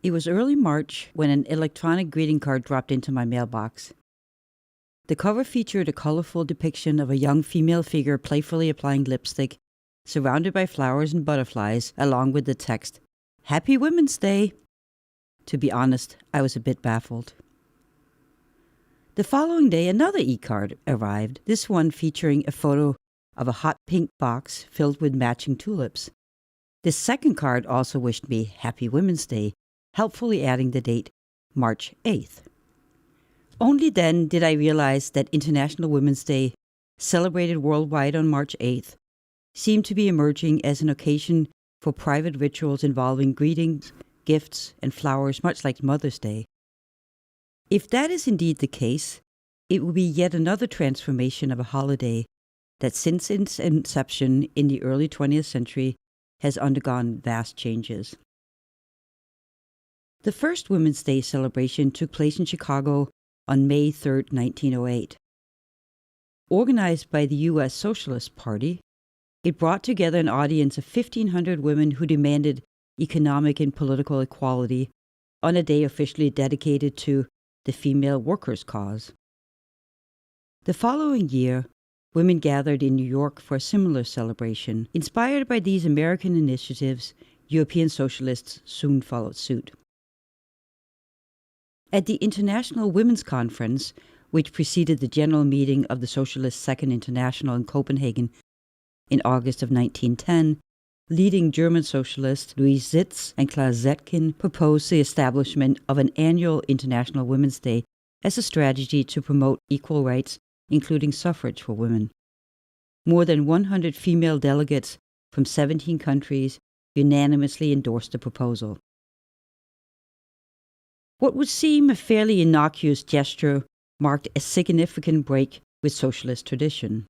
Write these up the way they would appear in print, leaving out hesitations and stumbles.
It was early March when an electronic greeting card dropped into my mailbox. The cover featured a colorful depiction of a young female figure playfully applying lipstick, surrounded by flowers and butterflies, along with the text, "Happy Women's Day." To be honest, I was a bit baffled. The following day, another e-card arrived, this one featuring a photo of a hot pink box filled with matching tulips. This second card also wished me Happy Women's Day, helpfully adding the date March 8th. Only then did I realize that International Women's Day, celebrated worldwide on March 8th, seemed to be emerging as an occasion for private rituals involving greetings, gifts, and flowers, much like Mother's Day. If that is indeed the case, it will be yet another transformation of a holiday that since its inception in the early 20th century has undergone vast changes. The first Women's Day celebration took place in Chicago on May 3, 1908. Organized by the U.S. Socialist Party, it brought together an audience of 1,500 women who demanded economic and political equality on a day officially dedicated to the female workers' cause. The following year, women gathered in New York for a similar celebration. Inspired by these American initiatives, European socialists soon followed suit. At the International Women's Conference, which preceded the general meeting of the Socialist Second International in Copenhagen in August of 1910, leading German socialists Louise Sitz and Claire Zetkin proposed the establishment of an annual International Women's Day as a strategy to promote equal rights, including suffrage for women. More than 100 female delegates from 17 countries unanimously endorsed the proposal. What would seem a fairly innocuous gesture marked a significant break with socialist tradition.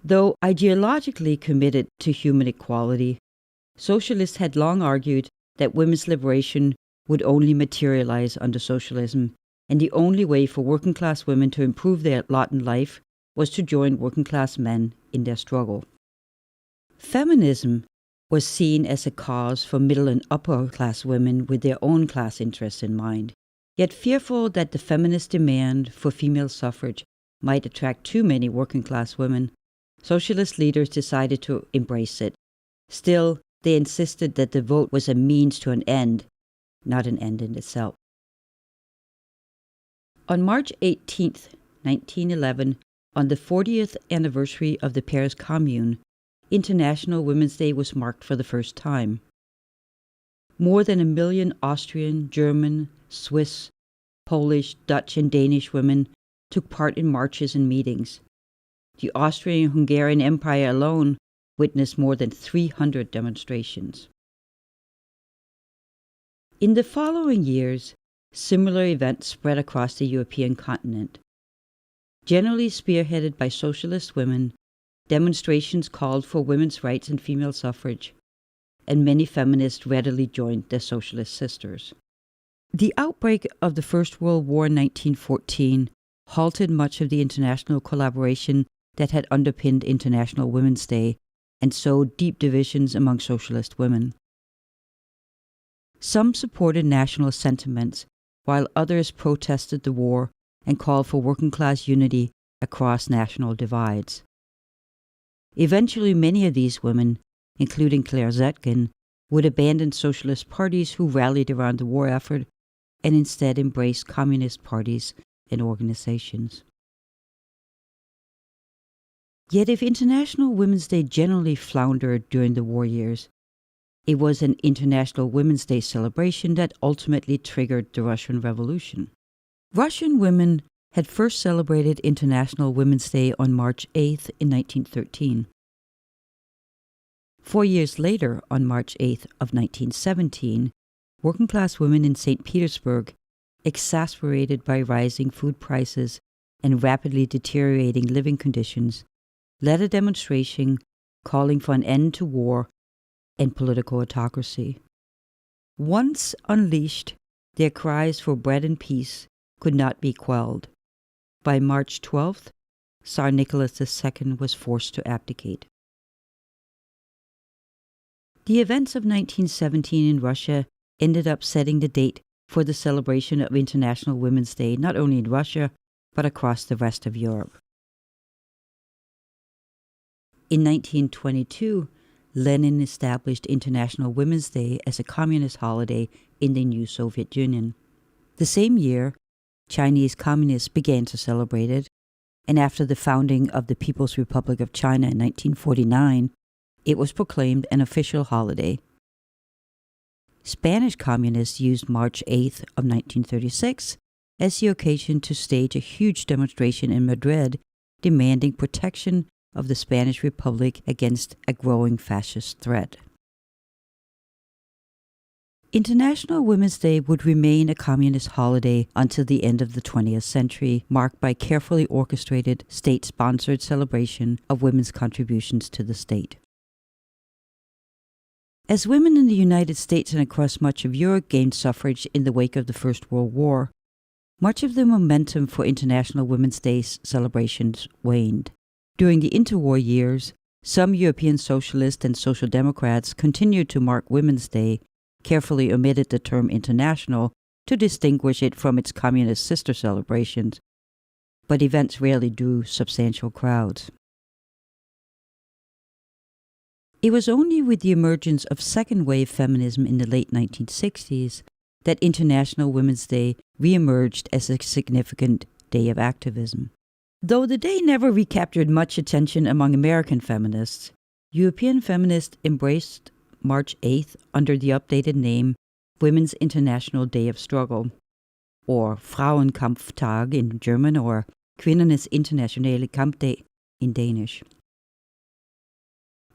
Though ideologically committed to human equality, socialists had long argued that women's liberation would only materialize under socialism, and the only way for working-class women to improve their lot in life was to join working-class men in their struggle. Feminism was seen as a cause for middle and upper-class women with their own class interests in mind. Yet fearful that the feminist demand for female suffrage might attract too many working-class women, socialist leaders decided to embrace it. Still, they insisted that the vote was a means to an end, not an end in itself. On March 18, 1911, on the 40th anniversary of the Paris Commune, International Women's Day was marked for the first time. More than 1 million Austrian, German, Swiss, Polish, Dutch, and Danish women took part in marches and meetings. The Austrian-Hungarian Empire alone witnessed more than 300 demonstrations. In the following years, similar events spread across the European continent. Generally spearheaded by socialist women, demonstrations called for women's rights and female suffrage, and many feminists readily joined their socialist sisters. The outbreak of the First World War in 1914 halted much of the international collaboration that had underpinned International Women's Day and sowed deep divisions among socialist women. Some supported national sentiments, while others protested the war and called for working-class unity across national divides. Eventually, many of these women, including Claire Zetkin, would abandon socialist parties who rallied around the war effort and instead embrace communist parties and organizations. Yet if International Women's Day generally floundered during the war years, it was an International Women's Day celebration that ultimately triggered the Russian Revolution. Russian women had first celebrated International Women's Day on March 8th in 1913. 4 years later, on March 8th of 1917, working-class women in St. Petersburg, exasperated by rising food prices and rapidly deteriorating living conditions, led a demonstration calling for an end to war and political autocracy. Once unleashed, their cries for bread and peace could not be quelled. By March 12th, Tsar Nicholas II was forced to abdicate. The events of 1917 in Russia ended up setting the date for the celebration of International Women's Day not only in Russia, but across the rest of Europe. In 1922, Lenin established International Women's Day as a communist holiday in the new Soviet Union. The same year, Chinese communists began to celebrate it, and after the founding of the People's Republic of China in 1949, it was proclaimed an official holiday. Spanish communists used March 8th of 1936 as the occasion to stage a huge demonstration in Madrid demanding protection of the Spanish Republic against a growing fascist threat. International Women's Day would remain a communist holiday until the end of the 20th century, marked by carefully orchestrated, state-sponsored celebration of women's contributions to the state. As women in the United States and across much of Europe gained suffrage in the wake of the First World War, much of the momentum for International Women's Day celebrations waned. During the interwar years, some European socialists and social democrats continued to mark Women's Day, carefully omitted the term international to distinguish it from its communist sister celebrations, but events rarely drew substantial crowds. It was only with the emergence of second-wave feminism in the late 1960s that International Women's Day re-emerged as a significant day of activism. Though the day never recaptured much attention among American feminists, European feminists embraced March 8th under the updated name Women's International Day of Struggle, or Frauenkampftag in German, or Kvinnernes Internationale Kampdag in Danish.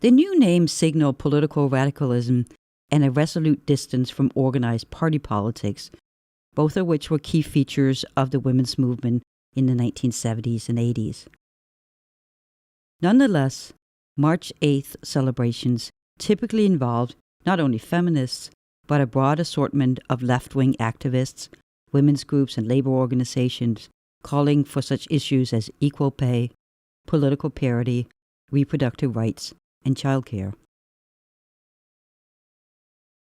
The new name signaled political radicalism and a resolute distance from organized party politics, both of which were key features of the women's movement in the 1970s and 80s. Nonetheless, March 8th celebrations typically involved not only feminists, but a broad assortment of left-wing activists, women's groups, and labor organizations calling for such issues as equal pay, political parity, reproductive rights, and childcare.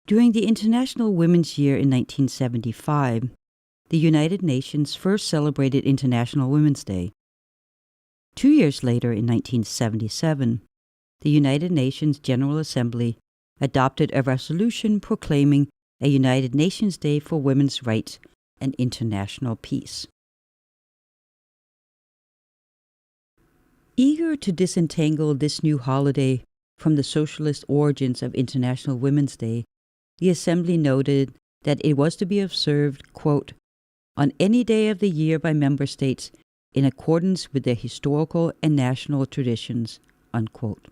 During the International Women's Year in 1975, the United Nations first celebrated International Women's Day. 2 years later, in 1977, the United Nations General Assembly adopted a resolution proclaiming a United Nations Day for Women's Rights and International Peace. Eager to disentangle this new holiday from the socialist origins of International Women's Day, the Assembly noted that it was to be observed, quote, on any day of the year by member states in accordance with their historical and national traditions, unquote.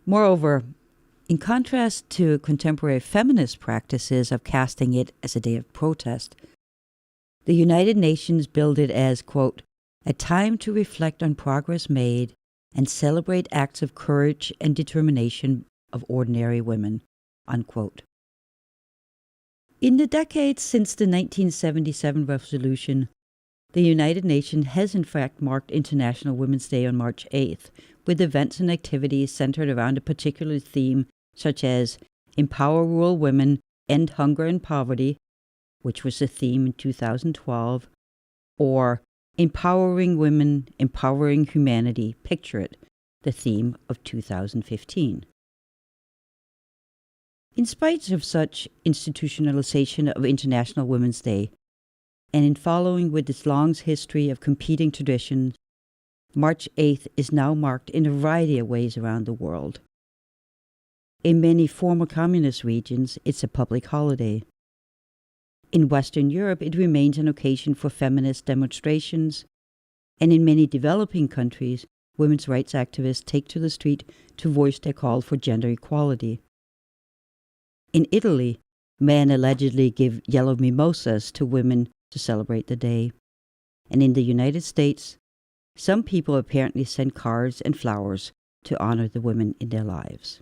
Moreover, in contrast to contemporary feminist practices of casting it as a day of protest, the United Nations billed it as, quote, a time to reflect on progress made and celebrate acts of courage and determination of ordinary women, unquote. In the decades since the 1977 resolution, the United Nations has in fact marked International Women's Day on March 8th, with events and activities centered around a particular theme such as Empower Rural Women, End Hunger and Poverty, which was the theme in 2012, or Empowering Women, Empowering Humanity, Picture It, the theme of 2015. In spite of such institutionalization of International Women's Day, and in following with its long history of competing traditions, March 8th is now marked in a variety of ways around the world. In many former communist regions, it's a public holiday. In Western Europe, it remains an occasion for feminist demonstrations, and in many developing countries, women's rights activists take to the street to voice their call for gender equality. In Italy, men allegedly give yellow mimosas to women to celebrate the day, and in the United States, some people apparently send cards and flowers to honor the women in their lives.